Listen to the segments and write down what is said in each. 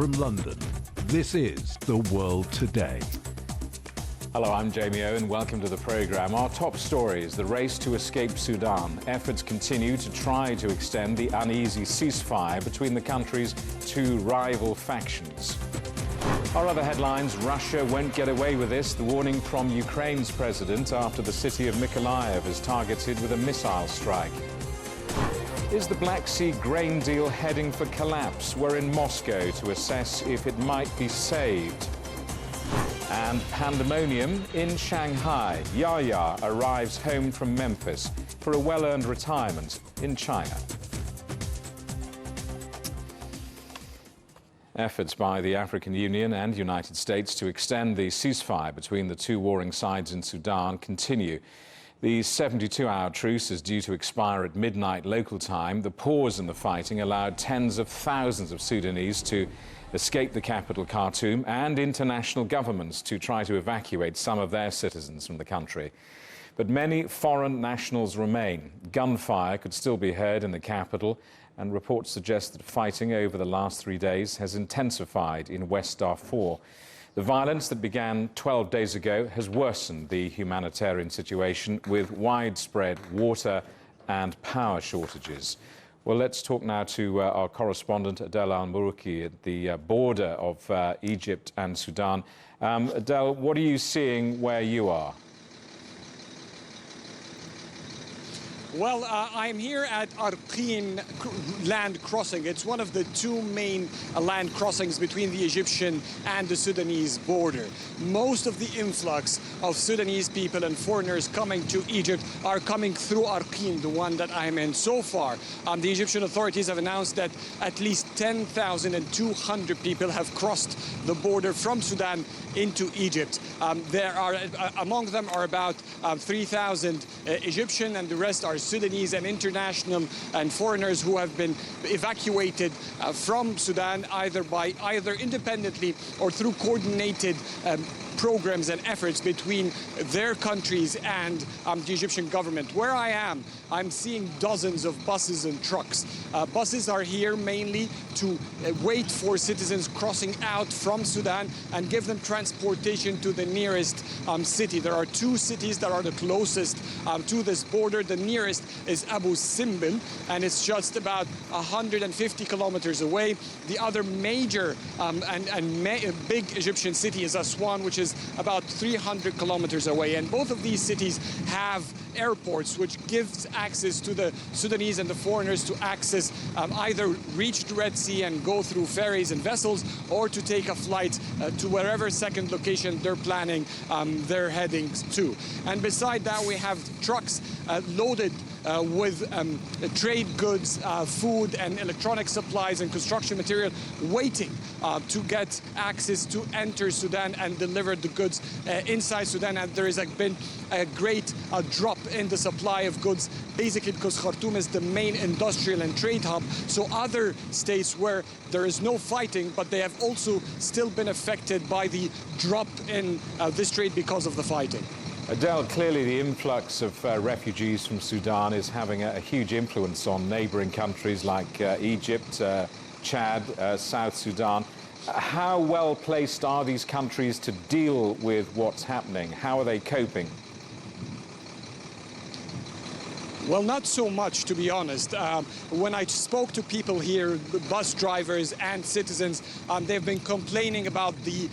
From London, this is The World Today. Hello, I'm Jamie Owen. Welcome to the programme. Our top stories: the race to escape Sudan. Efforts continue to try to extend the uneasy ceasefire between the country's two rival factions. Our other headlines: Russia won't get away with this. The warning from Ukraine's president after the city of Mykolaiv is targeted with a missile strike. Is the Black Sea grain deal heading for collapse? We're in Moscow to assess if it might be saved. And pandemonium in Shanghai. Yahya arrives home from Memphis for a well-earned retirement in China. Efforts by the African Union and United States to extend the ceasefire between the two warring sides in Sudan continue. The 72-hour truce is due to expire at midnight local time. The pause in the fighting allowed tens of thousands of Sudanese to escape the capital, Khartoum, and international governments to try to evacuate some of their citizens from the country. But many foreign nationals remain. Gunfire could still be heard in the capital, and reports suggest that fighting over the last 3 days has intensified in West Darfur. The violence that began 12 days ago has worsened the humanitarian situation with widespread water and power shortages. Well, let's talk now to our correspondent, Adel Al-Mourouki, at the border of Egypt and Sudan. Adel, what are you seeing where you are? Well, I'm here at Arqin land crossing. It's one of the two main land crossings between the Egyptian and the Sudanese border. Most of the influx of Sudanese people and foreigners coming to Egypt are coming through Arqin, the one that I'm in. So far, the Egyptian authorities have announced that at least 10,200 people have crossed the border from Sudan into Egypt. Among them are about 3,000 Egyptian, and the rest are Sudanese and international and foreigners who have been evacuated from Sudan either independently or through coordinated programs and efforts between their countries and the Egyptian government. Where I am, I'm seeing dozens of buses and trucks. Buses are here mainly to wait for citizens crossing out from Sudan and give them transportation to the nearest city. There are two cities that are the closest to this border. The nearest is Abu Simbel, and it's just about 150 kilometers away. The other major big Egyptian city is Aswan, which is about 300 kilometers away. And both of these cities have airports, which gives access to the Sudanese and the foreigners to access either reach the Red Sea and go through ferries and vessels, or to take a flight to wherever second location they're planning their headings to. And beside that, we have trucks loaded with trade goods, food and electronic supplies and construction material, waiting to get access to enter Sudan and deliver the goods inside Sudan. And there has been a great drop in the supply of goods, basically because Khartoum is the main industrial and trade hub. So other states where there is no fighting, but they have also still been affected by the drop in this trade because of the fighting. Adel, clearly the influx of refugees from Sudan is having a huge influence on neighbouring countries like Egypt, Chad, South Sudan. How well placed are these countries to deal with what's happening? How are they coping? Well, not so much, to be honest. When I spoke to people here, bus drivers and citizens, they've been complaining about the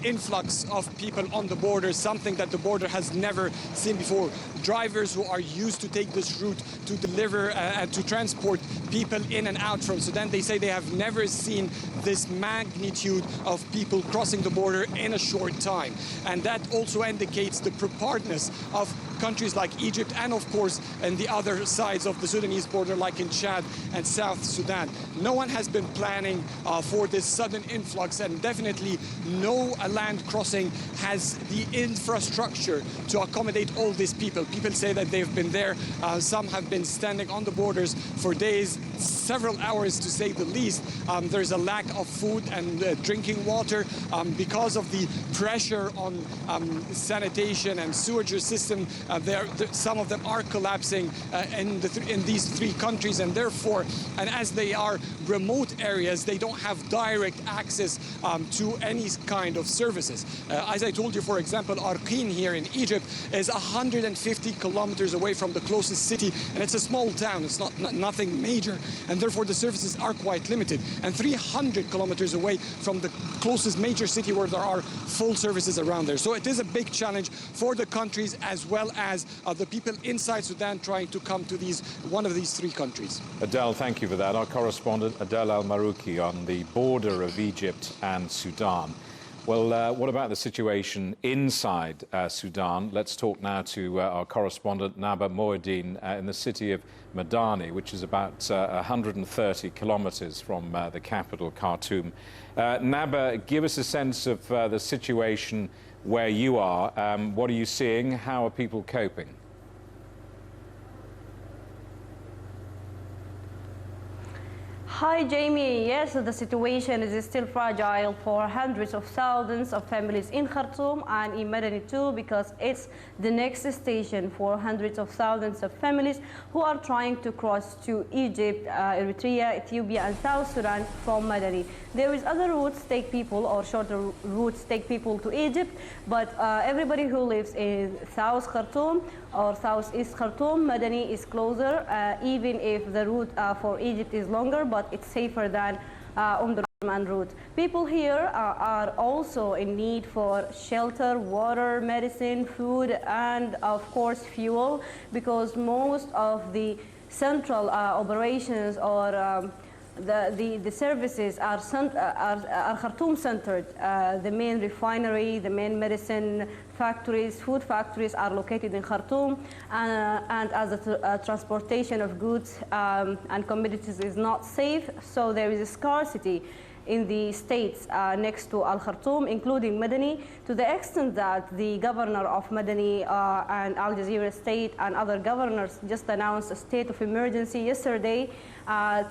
influx of people on the border, something that the border has never seen before. Drivers who are used to take this route to deliver and to transport people in and out from Sudan, they say they have never seen this magnitude of people crossing the border in a short time. And that also indicates the preparedness of countries like Egypt and, of course, and the other sides of the Sudanese border, like in Chad and South Sudan. No one has been planning for this sudden influx, and definitely no land crossing has the infrastructure to accommodate all these people. People say that they've been there. Some have been standing on the borders for days, several hours to say the least. There's a lack of food and drinking water because of the pressure on sanitation and sewage system Some of them are collapsing in these three countries, and therefore, and as they are remote areas, they don't have direct access to any kind of services. As I told you, for example, Arqin here in Egypt is 150 kilometers away from the closest city, and it's a small town. It's nothing major, and therefore the services are quite limited. And 300 kilometers away from the closest major city where there are full services around there. So it is a big challenge for the countries as well as the people inside Sudan trying to come to one of these three countries. Adel, thank you for that. Our correspondent Adel Al-Marouki on the border of Egypt and Sudan. Well, what about the situation inside Sudan? Let's talk now to our correspondent Naba Moeddin in the city of Madani, which is about 130 kilometers from the capital, Khartoum. Naba, give us a sense of the situation where you are. What are you seeing? How are people coping? Hi, Jamie. Yes, the situation is still fragile for hundreds of thousands of families in Khartoum and in Madani too, because it's the next station for hundreds of thousands of families who are trying to cross to Egypt, Eritrea, Ethiopia, and South Sudan from Madani. There is other routes take people, or shorter routes take people to Egypt, but everybody who lives in South Khartoum or Southeast Khartoum, Madani is closer, even if the route for Egypt is longer, but it's safer than Omdurman route. People here are also in need for shelter, water, medicine, food, and of course fuel, because most of the central operations or the services are Khartoum centered. The main refinery, the main medicine factories, food factories are located in Khartoum, and as the transportation of goods and commodities is not safe, so there is a scarcity in the states next to Al Khartoum, including Madani, to the extent that the governor of Madani and Al Jazeera state and other governors just announced a state of emergency yesterday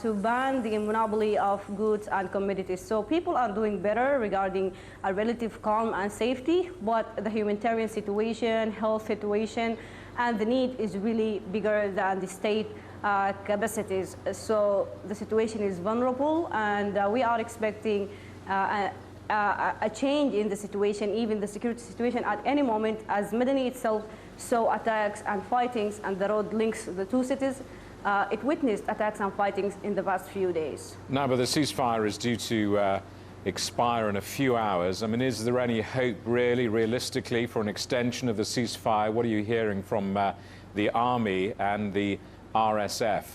to ban the monopoly of goods and commodities. So people are doing better regarding a relative calm and safety, but the humanitarian situation, health situation, and the need is really bigger than the state capacities. So the situation is vulnerable, and we are expecting a change in the situation, even the security situation at any moment, as Madani itself saw attacks and fightings, and the road links the two cities. It witnessed attacks and fightings in the past few days. Now, but the ceasefire is due to expire in a few hours. I mean, is there any hope, really, realistically, for an extension of the ceasefire? What are you hearing from the army and the RSF?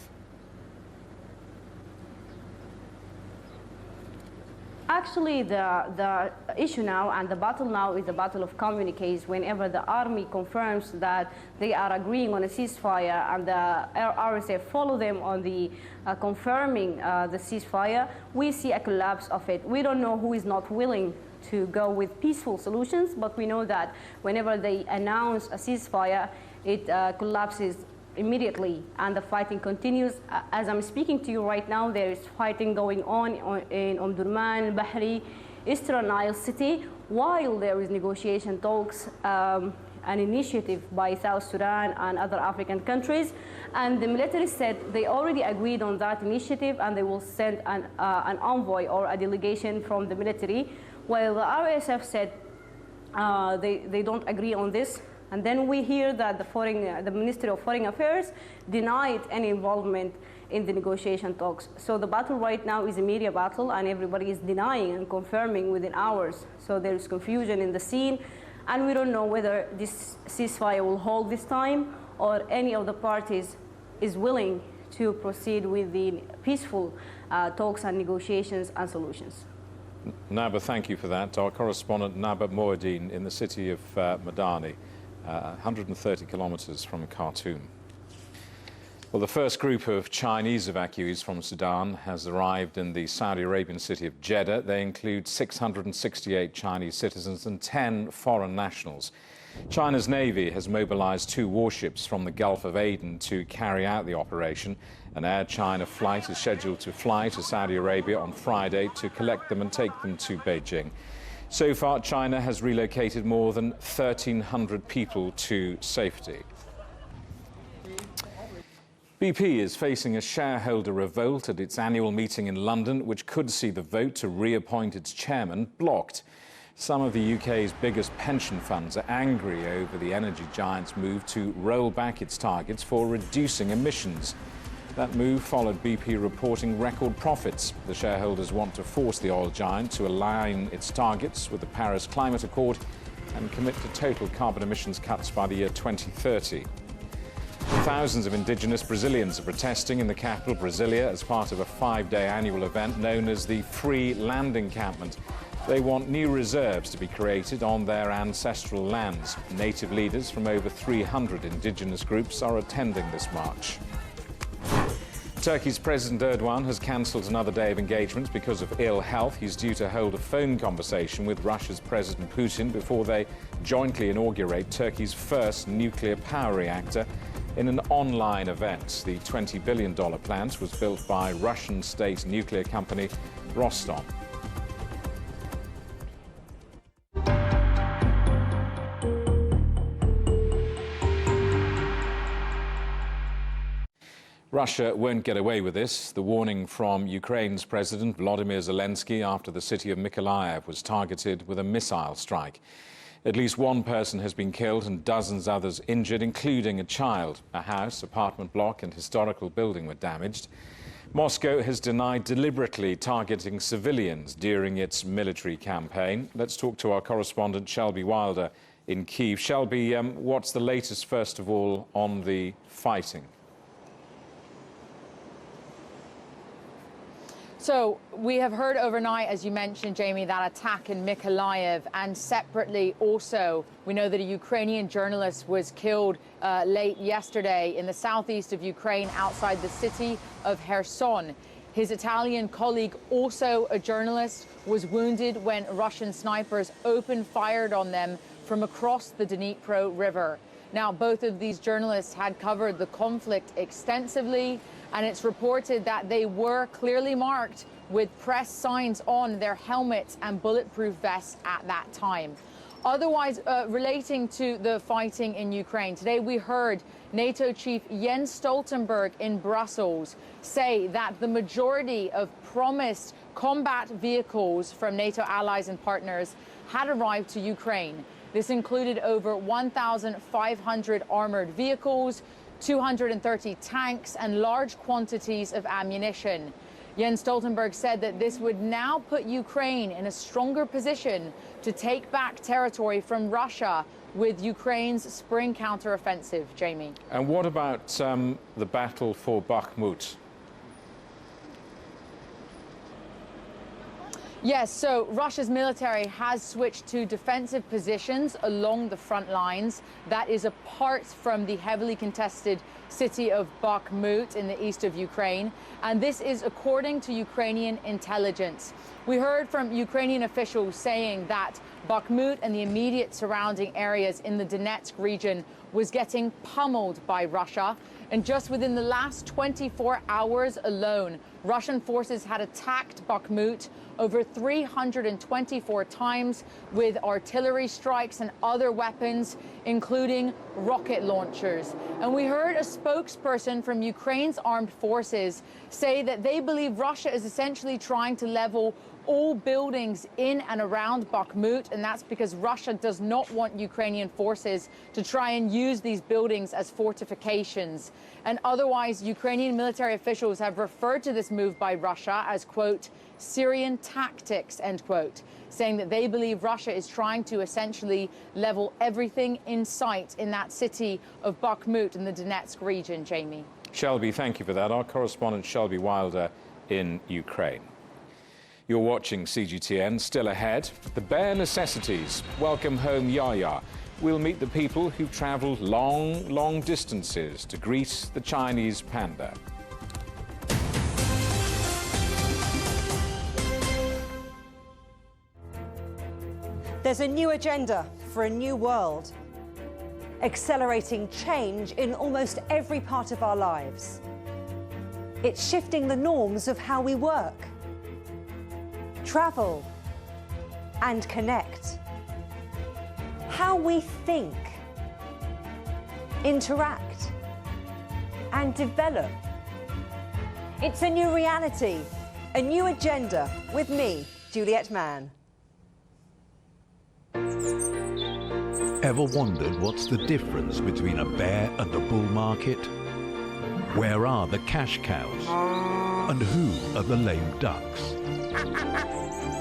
Actually, the issue now and the battle now is the battle of communiques. Whenever the army confirms that they are agreeing on a ceasefire and the RSF follow them on the confirming the ceasefire, we see a collapse of it. We don't know who is not willing to go with peaceful solutions, but we know that whenever they announce a ceasefire, it collapses immediately, and the fighting continues. As I'm speaking to you right now, there is fighting going on in Omdurman, Bahri, Eastern Nile City, while there is negotiation talks, an initiative by South Sudan and other African countries. And the military said they already agreed on that initiative, and they will send an envoy or a delegation from the military, while the RSF said they don't agree on this. And then we hear that the Ministry of Foreign Affairs denied any involvement in the negotiation talks. So the battle right now is a media battle, and everybody is denying and confirming within hours. So there is confusion in the scene, and we don't know whether this ceasefire will hold this time, or any of the parties is willing to proceed with the peaceful talks and negotiations and solutions. Naba, thank you for that. Our correspondent Naba Moeddin in the city of Madani. 130 kilometers from Khartoum. Well, the first group of Chinese evacuees from Sudan has arrived in the Saudi Arabian city of Jeddah. They include 668 Chinese citizens and 10 foreign nationals. China's Navy has mobilized 2 warships from the Gulf of Aden to carry out the operation. An Air China flight is scheduled to fly to Saudi Arabia on Friday to collect them and take them to Beijing. So far, China has relocated more than 1,300 people to safety. BP is facing a shareholder revolt at its annual meeting in London, which could see the vote to reappoint its chairman blocked. Some of the UK's biggest pension funds are angry over the energy giant's move to roll back its targets for reducing emissions. That move followed BP reporting record profits. The shareholders want to force the oil giant to align its targets with the Paris Climate Accord and commit to total carbon emissions cuts by the year 2030. Thousands of indigenous Brazilians are protesting in the capital, Brasilia, as part of a 5-day annual event known as the Free Land Encampment. They want new reserves to be created on their ancestral lands. Native leaders from over 300 indigenous groups are attending this march. Turkey's President Erdogan has cancelled another day of engagements because of ill health. He's due to hold a phone conversation with Russia's President Putin before they jointly inaugurate Turkey's first nuclear power reactor in an online event. The $20 billion plant was built by Russian state nuclear company Rostom. Russia won't get away with this. The warning from Ukraine's President Volodymyr Zelensky after the city of Mykolaiv was targeted with a missile strike. At least one person has been killed and dozens others injured, including a child. A house, apartment block and historical building were damaged. Moscow has denied deliberately targeting civilians during its military campaign. Let's talk to our correspondent Shelby Wilder in Kyiv. Shelby, what's the latest, first of all, on the fighting? So we have heard overnight, as you mentioned, Jamie, that attack in Mykolaiv, and separately also we know that a Ukrainian journalist was killed late yesterday in the southeast of Ukraine outside the city of Kherson. His Italian colleague, also a journalist, was wounded when Russian snipers opened fire on them from across the Dnipro River. Now, both of these journalists had covered the conflict extensively, and it's reported that they were clearly marked with press signs on their helmets and bulletproof vests at that time. Otherwise, relating to the fighting in Ukraine, today we heard NATO chief Jens Stoltenberg in Brussels say that the majority of promised combat vehicles from NATO allies and partners had arrived to Ukraine. This included over 1,500 armored vehicles, 230 tanks and large quantities of ammunition. Jens Stoltenberg said that this would now put Ukraine in a stronger position to take back territory from Russia with Ukraine's spring counteroffensive. Jamie. And what about the battle for Bakhmut? Yes, so Russia's military has switched to defensive positions along the front lines. That is apart from the heavily contested city of Bakhmut in the east of Ukraine. And this is according to Ukrainian intelligence. We heard from Ukrainian officials saying that Bakhmut and the immediate surrounding areas in the Donetsk region was getting pummeled by Russia. And just within the last 24 hours alone, Russian forces had attacked Bakhmut over 324 times with artillery strikes and other weapons, including rocket launchers. And we heard a spokesperson from Ukraine's armed forces say that they believe Russia is essentially trying to level all buildings in and around Bakhmut, and that's because Russia does not want Ukrainian forces to try and use these buildings as fortifications. And otherwise, Ukrainian military officials have referred to this move by Russia as, quote, Syrian tactics, end quote, saying that they believe Russia is trying to essentially level everything in sight in that city of Bakhmut in the Donetsk region. Jamie. Shelby, thank you for that. Our correspondent Shelby Wilder in Ukraine. You're watching CGTN. Still ahead, the bare necessities. Welcome home, Yaya. We'll meet the people who've travelled long distances to greet the Chinese panda. There's a new agenda for a new world, accelerating change in almost every part of our lives. It's shifting the norms of how we work, travel, and connect. How we think, interact, and develop. It's a new reality, a new agenda with me, Juliet Mann. Ever wondered what's the difference between a bear and a bull market? Where are the cash cows? And who are the lame ducks?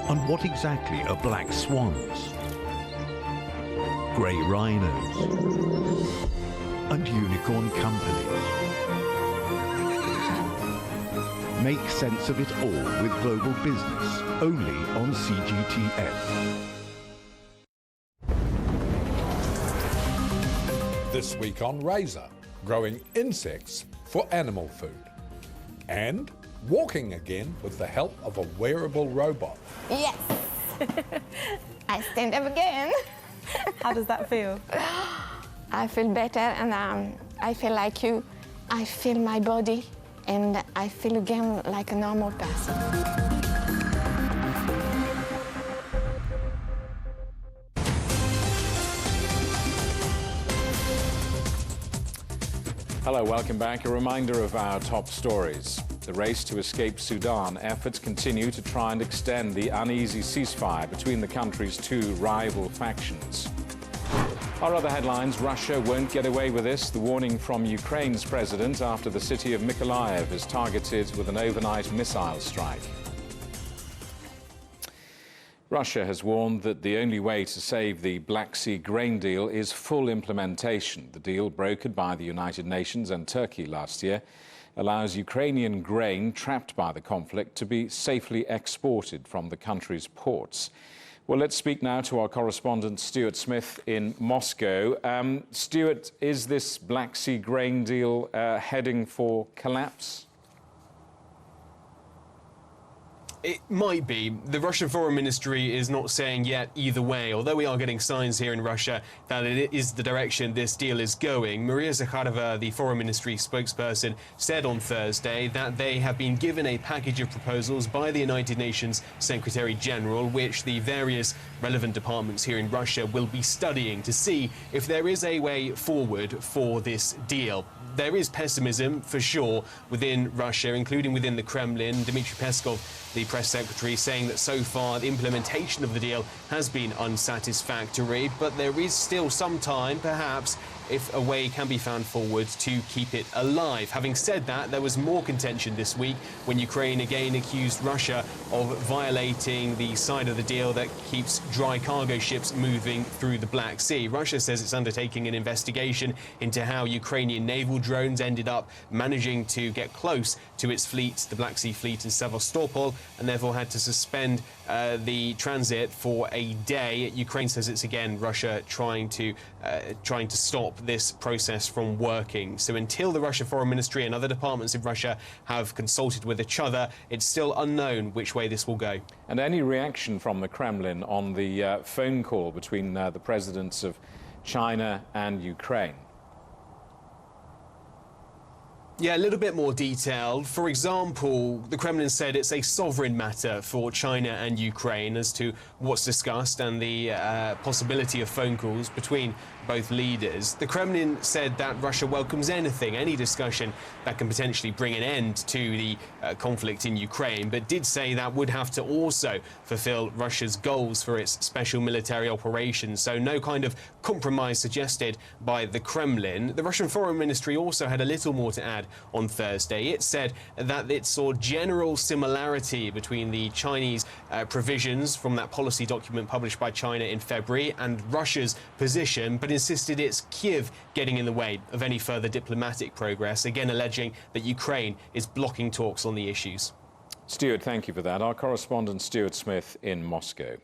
And what exactly are black swans? Grey rhinos? And unicorn companies? Make sense of it all with Global Business, only on CGTN. This week on Razor, growing insects for animal food. And walking again with the help of a wearable robot. Yes! I stand up again. How does that feel? I feel better and I feel like you. I feel my body and I feel again like a normal person. Hello, welcome back. A reminder of our top stories. The race to escape Sudan. Efforts continue to try and extend the uneasy ceasefire between the country's two rival factions. Our other headlines: Russia won't get away with this. The warning from Ukraine's president after the city of Mykolaiv is targeted with an overnight missile strike. Russia has warned that the only way to save the Black Sea grain deal is full implementation. The deal, brokered by the United Nations and Turkey last year, allows Ukrainian grain trapped by the conflict to be safely exported from the country's ports. Well, let's speak now to our correspondent, Stuart Smith in Moscow. Stuart, is this Black Sea grain deal heading for collapse? It might be. The Russian Foreign Ministry is not saying yet either way, although we are getting signs here in Russia that it is the direction this deal is going. Maria Zakharova, the Foreign Ministry spokesperson, said on Thursday that they have been given a package of proposals by the United Nations Secretary General, which the various relevant departments here in Russia will be studying to see if there is a way forward for this deal. There is pessimism, for sure, within Russia, including within the Kremlin. Dmitry Peskov, the press secretary, saying that so far the implementation of the deal has been unsatisfactory, but there is still some time, perhaps, if a way can be found forward to keep it alive. Having said that, there was more contention this week when Ukraine again accused Russia of violating the side of the deal that keeps dry cargo ships moving through the Black Sea. Russia says it's undertaking an investigation into how Ukrainian naval drones ended up managing to get close to its fleet, the Black Sea fleet in Sevastopol, and therefore had to suspend the transit for a day. Ukraine says it's again Russia trying to stop this process from working. So until the Russian Foreign Ministry and other departments in Russia have consulted with each other, it's still unknown which way this will go. And any reaction from the Kremlin on the phone call between the presidents of China and Ukraine? Yeah, a little bit more detailed. For example, the Kremlin said it's a sovereign matter for China and Ukraine as to what's discussed and the possibility of phone calls between both leaders. The Kremlin said that Russia welcomes anything, any discussion that can potentially bring an end to the conflict in Ukraine, but did say that would have to also fulfill Russia's goals for its special military operations. So no kind of compromise suggested by the Kremlin. The Russian Foreign Ministry also had a little more to add on Thursday. It said that it saw general similarity between the Chinese provisions from that policy document published by China in February and Russia's position, but insisted it's Kiev getting in the way of any further diplomatic progress, again alleging that Ukraine is blocking talks on the issues. Stuart, thank you for that. Our correspondent Stuart Smith in Moscow.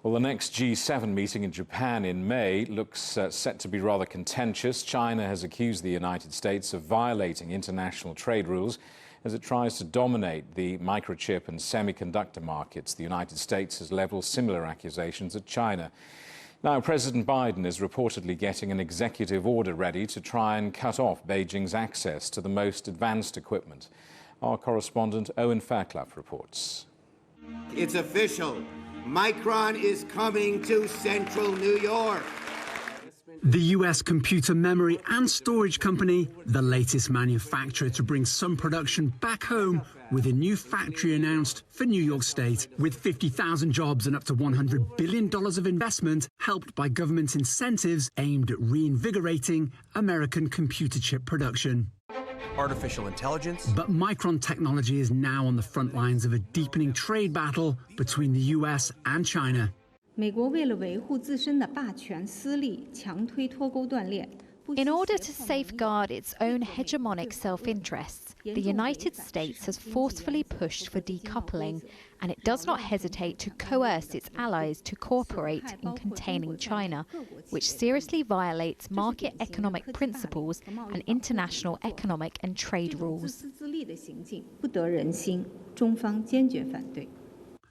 Well, the next G7 meeting in Japan in May looks set to be rather contentious. China has accused the United States of violating international trade rules as it tries to dominate the microchip and semiconductor markets. The United States has leveled similar accusations at China. Now, President Biden is reportedly getting an executive order ready to try and cut off Beijing's access to the most advanced equipment. Our correspondent Owen Fairclough reports. It's official. Micron is coming to central New York. The US computer memory and storage company, the latest manufacturer to bring some production back home, with a new factory announced for New York State, with 50,000 jobs and up to $100 billion of investment, helped by government incentives aimed at reinvigorating American computer chip production. Artificial intelligence. But Micron Technology is now on the front lines of a deepening trade battle between the US and China. 美国为了维护自身的霸权私利，强推脱钩断链。 In order to safeguard its own hegemonic self-interests, the United States has forcefully pushed for decoupling, and it does not hesitate to coerce its allies to cooperate in containing China, which seriously violates market economic principles and international economic and trade rules. 不得人心，中方坚决反对。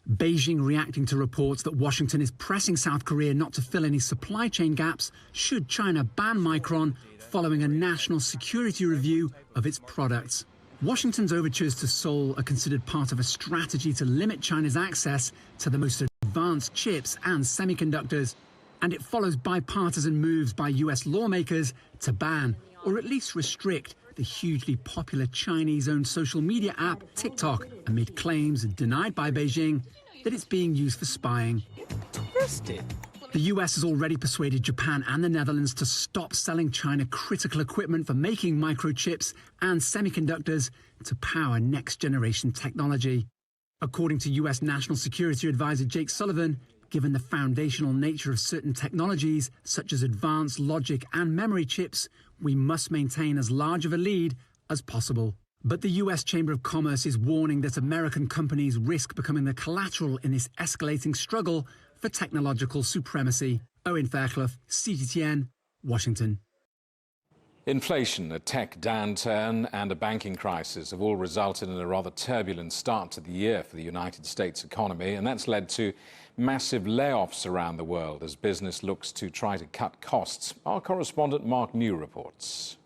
Beijing reacting to reports that Washington is pressing South Korea not to fill any supply chain gaps should China ban Micron following a national security review of its products. Washington's overtures to Seoul are considered part of a strategy to limit China's access to the most advanced chips and semiconductors, and it follows bipartisan moves by US lawmakers to ban, or at least restrict, the hugely popular Chinese-owned social media app TikTok, amid claims denied by Beijing that it's being used for spying. The US has already persuaded Japan and the Netherlands to stop selling China critical equipment for making microchips and semiconductors to power next-generation technology. According to US National Security Advisor Jake Sullivan, given the foundational nature of certain technologies, such as advanced logic and memory chips, we must maintain as large of a lead as possible. But the US Chamber of Commerce is warning that American companies risk becoming the collateral in this escalating struggle for technological supremacy. Owen Fairclough, CGTN, Washington. Inflation, a tech downturn and a banking crisis have all resulted in a rather turbulent start to the year for the United States economy, and that's led to massive layoffs around the world as business looks to try to cut costs. Our correspondent Mark New reports.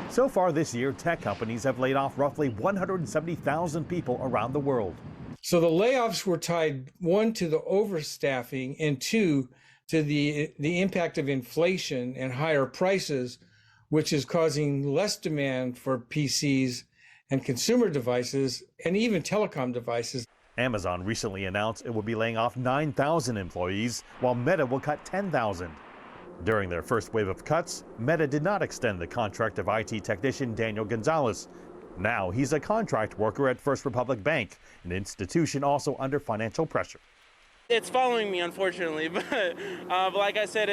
So far this year, tech companies have laid off roughly 170,000 people around the world. So the layoffs were tied, one, to the overstaffing, and two, to the impact of inflation and higher prices, which is causing less demand for PCs and consumer devices and even telecom devices. Amazon recently announced it will be laying off 9,000 employees, while Meta will cut 10,000. During their first wave of cuts, Meta did not extend the contract of IT technician Daniel Gonzalez. Now he's a contract worker at First Republic Bank, an institution also under financial pressure. It's following me, unfortunately, but like I said,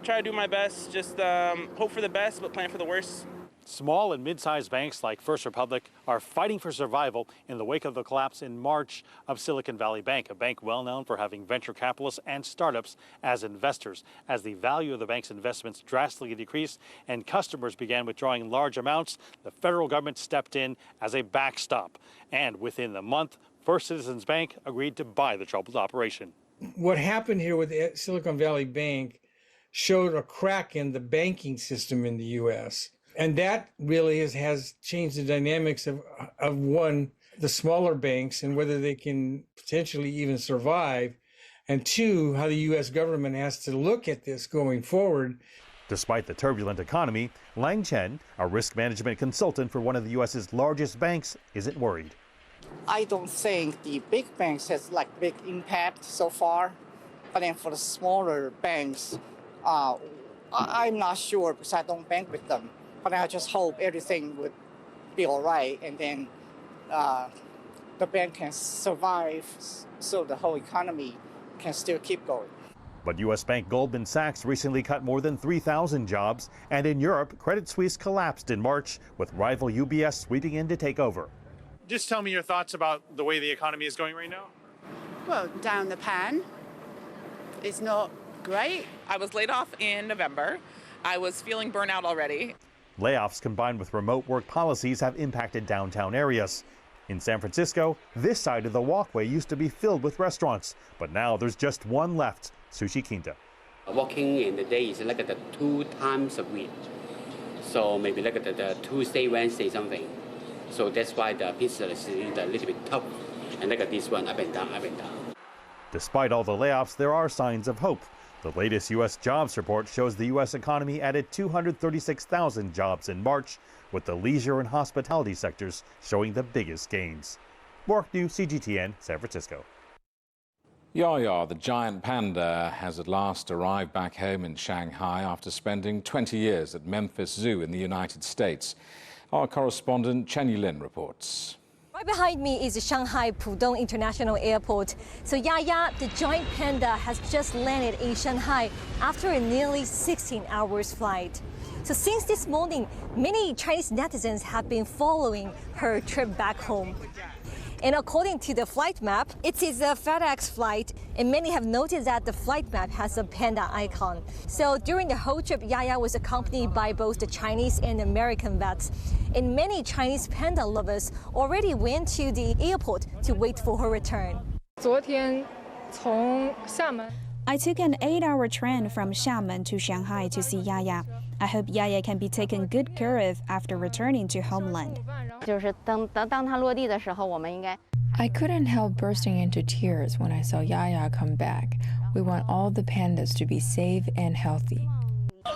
try to do my best, just hope for the best, but plan for the worst. Small and mid-sized banks like First Republic are fighting for survival in the wake of the collapse in March of Silicon Valley Bank, a bank well known for having venture capitalists and startups as investors. As the value of the bank's investments drastically decreased and customers began withdrawing large amounts, the federal government stepped in as a backstop. And within the month, First Citizens Bank agreed to buy the troubled operation. What happened here with Silicon Valley Bank showed a crack in the banking system in the U.S., and that really has changed the dynamics of one, the smaller banks and whether they can potentially even survive, and two, how the U.S. government has to look at this going forward. Despite the turbulent economy, Lang Chen, a risk management consultant for one of the U.S.'s largest banks, isn't worried. I don't think the big banks has big impact so far, but then for the smaller banks, I'm not sure because I don't bank with them. But I just hope everything would be all right, and then the bank can survive so the whole economy can still keep going. But U.S. bank Goldman Sachs recently cut more than 3,000 jobs, and in Europe, Credit Suisse collapsed in March, with rival UBS sweeping in to take over. Just tell me your thoughts about the way the economy is going right now. Well, down the pan. It's not great. I was laid off in November. I was feeling burnout already. Layoffs combined with remote work policies have impacted downtown areas. In San Francisco, this side of the walkway used to be filled with restaurants, but now there's just one left, Sushi Quinta. Working in the day is like the 2 times a week. So maybe like the Tuesday, Wednesday, something. So that's why the business is a little bit tough. And like this one, up and down, up and down. Despite all the layoffs, there are signs of hope. The latest U.S. jobs report shows the U.S. economy added 236,000 jobs in March, with the leisure and hospitality sectors showing the biggest gains. Mark New, CGTN, San Francisco. Yaya, the giant panda, has at last arrived back home in Shanghai after spending 20 years at Memphis Zoo in the United States. Our correspondent Chen Yilin reports. Right behind me is the Shanghai Pudong International Airport. So Yaya, the giant panda, has just landed in Shanghai after a nearly 16 hours flight. So since this morning, many Chinese netizens have been following her trip back home. And according to the flight map, it is a FedEx flight, and many have noticed that the flight map has a panda icon. So during the whole trip, Yaya was accompanied by both the Chinese and American vets. And many Chinese panda lovers already went to the airport to wait for her return. I took an 8-hour train from Xiamen to Shanghai to see Yaya. I hope Yaya can be taken good care of after returning to homeland. I couldn't help bursting into tears when I saw Yaya come back. We want all the pandas to be safe and healthy.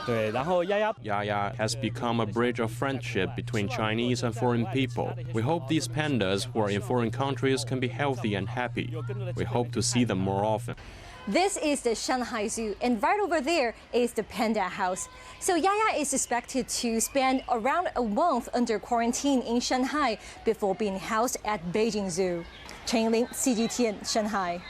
Yaya has become a bridge of friendship between Chinese and foreign people. We hope these pandas who are in foreign countries can be healthy and happy. We hope to see them more often. This is the Shanghai Zoo, and right over there is the Panda House. So Yaya is expected to spend around a month under quarantine in Shanghai before being housed at Beijing Zoo. Chen Ling, CGTN, Shanghai.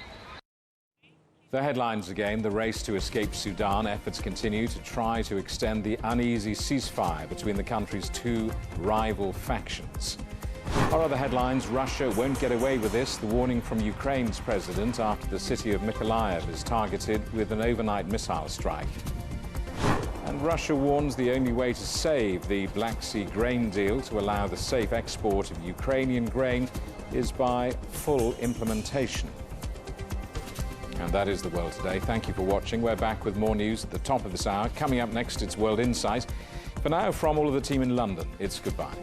The headlines again. The race to escape Sudan. Efforts continue to try to extend the uneasy ceasefire between the country's two rival factions. Our other headlines: Russia won't get away with this. The warning from Ukraine's president after the city of Mykolaiv is targeted with an overnight missile strike. And Russia warns the only way to save the Black Sea grain deal to allow the safe export of Ukrainian grain is by full implementation. And that is the world today. Thank you for watching. We're back with more news at the top of this hour. Coming up next, it's World Insight. For now, from all of the team in London, it's goodbye.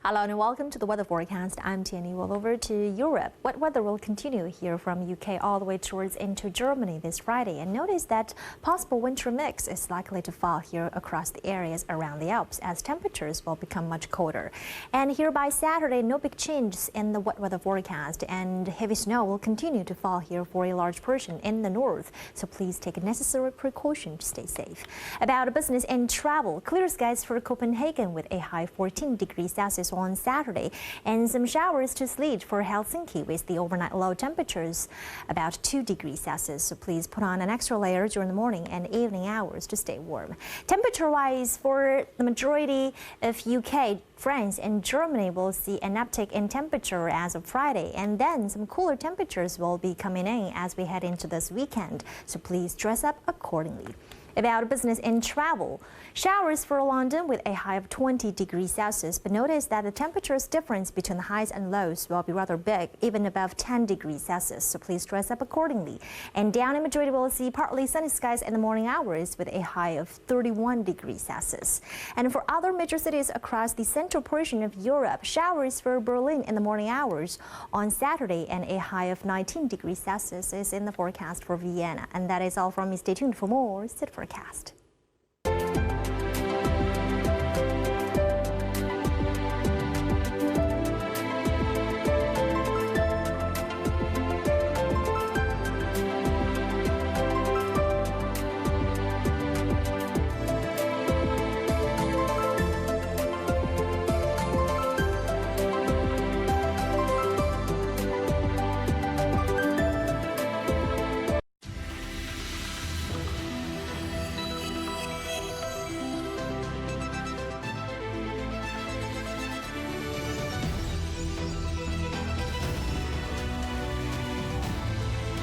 Hello and welcome to the weather forecast. I'm Tierney. Well, over to Europe. Wet weather will continue here from UK all the way towards into Germany this Friday. And notice that possible winter mix is likely to fall here across the areas around the Alps as temperatures will become much colder. And here by Saturday, no big changes in the wet weather forecast, and heavy snow will continue to fall here for a large portion in the north. So please take necessary precaution to stay safe. About business and travel, clear skies for Copenhagen with a high 14 degrees Celsius on Saturday, and some showers to sleet for Helsinki with the overnight low temperatures about 2 degrees Celsius. So please put on an extra layer during the morning and evening hours to stay warm. Temperature-wise, for the majority of UK, France and Germany will see an uptick in temperature as of Friday, and then some cooler temperatures will be coming in as we head into this weekend. So please dress up accordingly. About business and travel, showers for London with a high of 20 degrees Celsius, but notice that the temperatures difference between the highs and lows will be rather big, even above 10 degrees Celsius, so please dress up accordingly. And down in Madrid, we'll see partly sunny skies in the morning hours with a high of 31 degrees Celsius. And for other major cities across the central portion of Europe, showers for Berlin in the morning hours on Saturday, and a high of 19 degrees Celsius is in the forecast for Vienna. And that is all from me. Stay tuned for more Sit Forecast.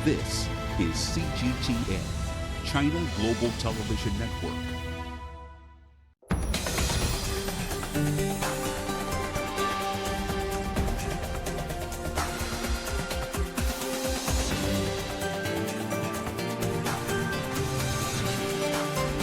This is CGTN, China Global Television Network.